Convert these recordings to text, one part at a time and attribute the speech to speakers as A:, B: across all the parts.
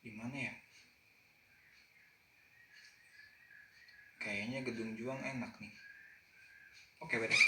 A: Di mana ya? Kayaknya Gedung Juang enak nih. Oke, beres.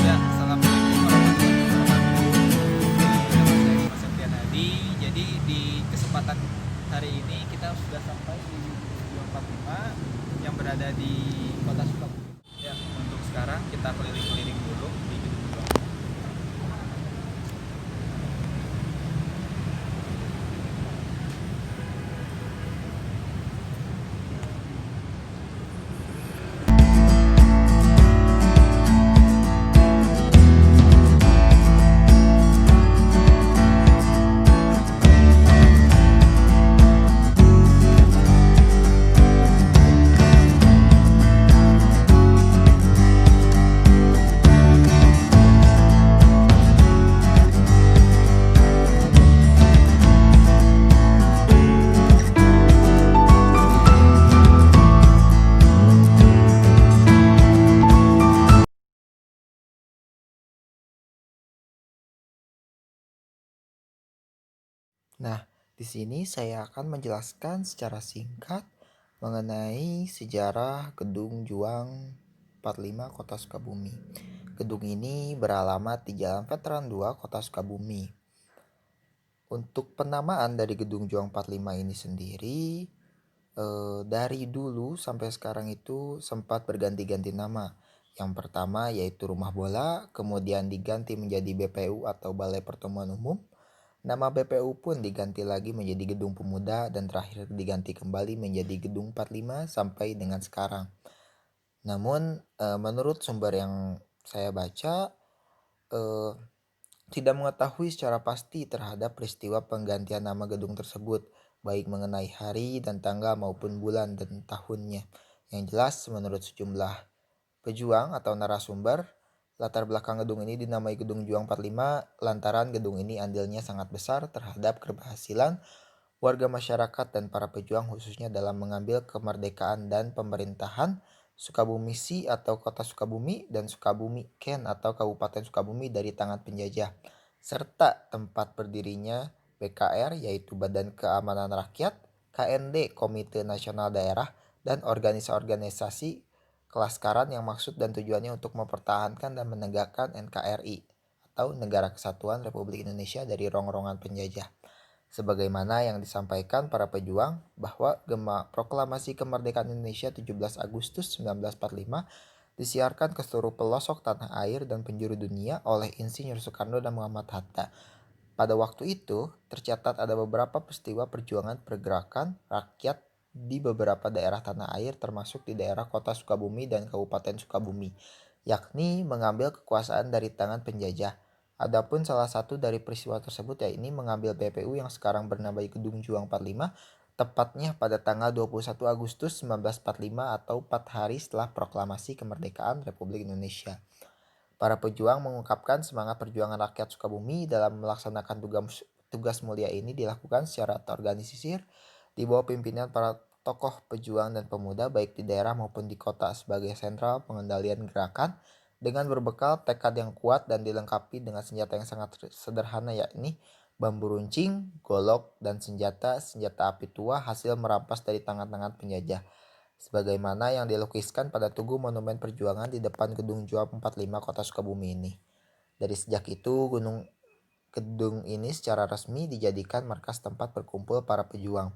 B: Ya, assalamualaikum warahmatullahi wabarakatuh. Nama saya Dimas Septian Hadi. Jadi di kesempatan hari ini kita sudah sampai di Gedung 45 yang berada di Kota Sukabumi. Ya, untuk sekarang kita keliling-keliling dulu di Gedung Juang.
C: Nah, di sini saya akan menjelaskan secara singkat mengenai sejarah Gedung Juang 45 Kota Sukabumi. Gedung ini beralamat di Jalan Veteran 2 Kota Sukabumi. Untuk penamaan dari Gedung Juang 45 ini sendiri, dari dulu sampai sekarang itu sempat berganti-ganti nama. Yang pertama yaitu Rumah Bola, kemudian diganti menjadi BPU atau Balai Pertemuan Umum. Nama BPU pun diganti lagi menjadi Gedung Pemuda dan terakhir diganti kembali menjadi Gedung 45 sampai dengan sekarang. Namun menurut sumber yang saya baca, tidak mengetahui secara pasti terhadap peristiwa penggantian nama gedung tersebut, baik mengenai hari dan tanggal maupun bulan dan tahunnya. Yang jelas menurut sejumlah pejuang atau narasumber, latar belakang gedung ini dinamai Gedung Juang 45 lantaran gedung ini andilnya sangat besar terhadap keberhasilan warga masyarakat dan para pejuang khususnya dalam mengambil kemerdekaan dan pemerintahan Sukabumi Si atau Kota Sukabumi dan Sukabumi Ken atau Kabupaten Sukabumi dari tangan penjajah, serta tempat berdirinya BKR yaitu Badan Keamanan Rakyat, KND Komite Nasional Daerah, dan organisasi-organisasi kelaskaran yang maksud dan tujuannya untuk mempertahankan dan menegakkan NKRI atau Negara Kesatuan Republik Indonesia dari rongrongan penjajah. Sebagaimana yang disampaikan para pejuang bahwa Proklamasi Kemerdekaan Indonesia 17 Agustus 1945 disiarkan ke seluruh pelosok tanah air dan penjuru dunia oleh Insinyur Soekarno dan Muhammad Hatta. Pada waktu itu, tercatat ada beberapa peristiwa perjuangan pergerakan rakyat di beberapa daerah tanah air termasuk di daerah Kota Sukabumi dan Kabupaten Sukabumi, yakni mengambil kekuasaan dari tangan penjajah. Adapun salah satu dari peristiwa tersebut yaitu mengambil BPU yang sekarang bernama Gedung Juang 45 tepatnya pada tanggal 21 Agustus 1945 atau 4 hari setelah proklamasi kemerdekaan Republik Indonesia. Para pejuang mengungkapkan semangat perjuangan rakyat Sukabumi dalam melaksanakan tugas mulia ini dilakukan secara terorganisir di bawah pimpinan para tokoh pejuang dan pemuda baik di daerah maupun di kota sebagai sentral pengendalian gerakan dengan berbekal tekad yang kuat dan dilengkapi dengan senjata yang sangat sederhana, yakni bambu runcing, golok, dan senjata api tua hasil merampas dari tangan-tangan penjajah. Sebagaimana yang dilukiskan pada tugu monumen perjuangan di depan Gedung Juang 45 Kota Sukabumi ini. Dari sejak itu, gedung ini secara resmi dijadikan markas tempat berkumpul para pejuang,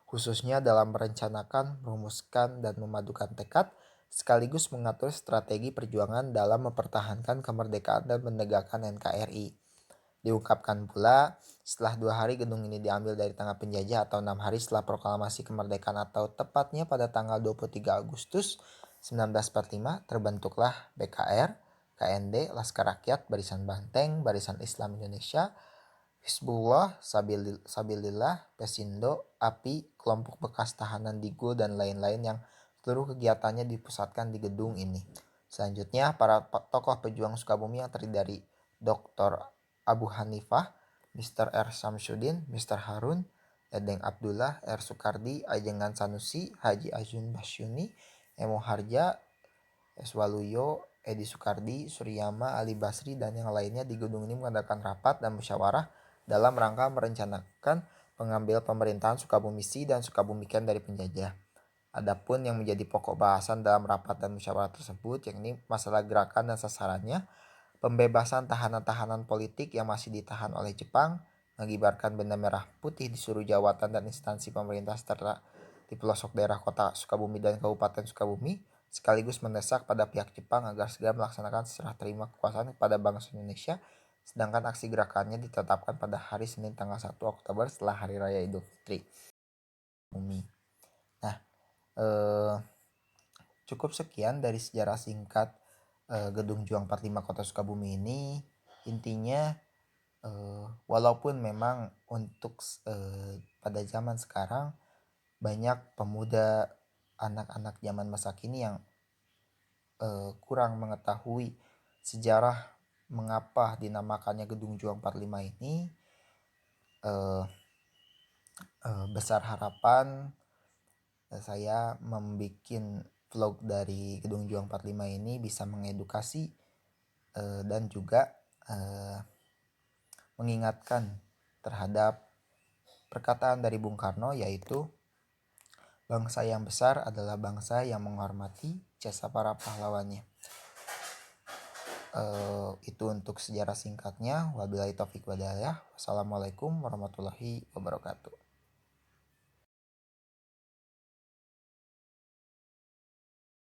C: khususnya dalam merencanakan, merumuskan, dan memadukan tekad, sekaligus mengatur strategi perjuangan dalam mempertahankan kemerdekaan dan menegakkan NKRI. Diungkapkan pula, setelah 2 hari gedung ini diambil dari tangan penjajah atau 6 hari setelah proklamasi kemerdekaan atau tepatnya pada tanggal 23 Agustus 1945, terbentuklah BKR, KND, Laskar Rakyat, Barisan Banteng, Barisan Islam Indonesia, Hizbullah, Sabilillah, Pesindo, API, kelompok bekas tahanan Digo, dan lain-lain yang seluruh kegiatannya dipusatkan di gedung ini. Selanjutnya, para tokoh pejuang Sukabumi yang terdiri dari Dr. Abu Hanifah, Mr. R. Samsudin, Mr. Harun, Edeng Abdullah, R. Sukardi, Ajengan Sanusi, Haji Azun Basyuni, Emo Harja, S. Waluyo, Edi Sukardi, Suryama, Ali Basri, dan yang lainnya di gedung ini mengadakan rapat dan musyawarah dalam rangka merencanakan pengambil pemerintahan Sukabumi Si dan Sukabumi Ken dari penjajah. Adapun yang menjadi pokok bahasan dalam rapat dan musyawarah tersebut yakni masalah gerakan dan sasarannya, pembebasan tahanan-tahanan politik yang masih ditahan oleh Jepang, mengibarkan bendera merah putih di seluruh jawatan dan instansi pemerintah serta di pelosok daerah kota Sukabumi dan Kabupaten Sukabumi, sekaligus mendesak pada pihak Jepang agar segera melaksanakan serah terima kekuasaan kepada bangsa Indonesia, sedangkan aksi gerakannya ditetapkan pada hari Senin tanggal 1 Oktober setelah Hari Raya Idul Fitri. Nah, cukup sekian dari sejarah singkat Gedung Juang 45 Kota Sukabumi ini. Intinya, walaupun memang untuk pada zaman sekarang banyak pemuda, anak-anak zaman masa kini yang kurang mengetahui sejarah mengapa dinamakannya Gedung Juang 45 ini, besar harapan saya membuat vlog dari Gedung Juang 45 ini bisa mengedukasi dan juga mengingatkan terhadap perkataan dari Bung Karno, yaitu bangsa yang besar adalah bangsa yang menghormati jasa para pahlawannya. Itu untuk sejarah singkatnya. Wabillahi taufik walhidayah. Wassalamualaikum warahmatullahi wabarakatuh.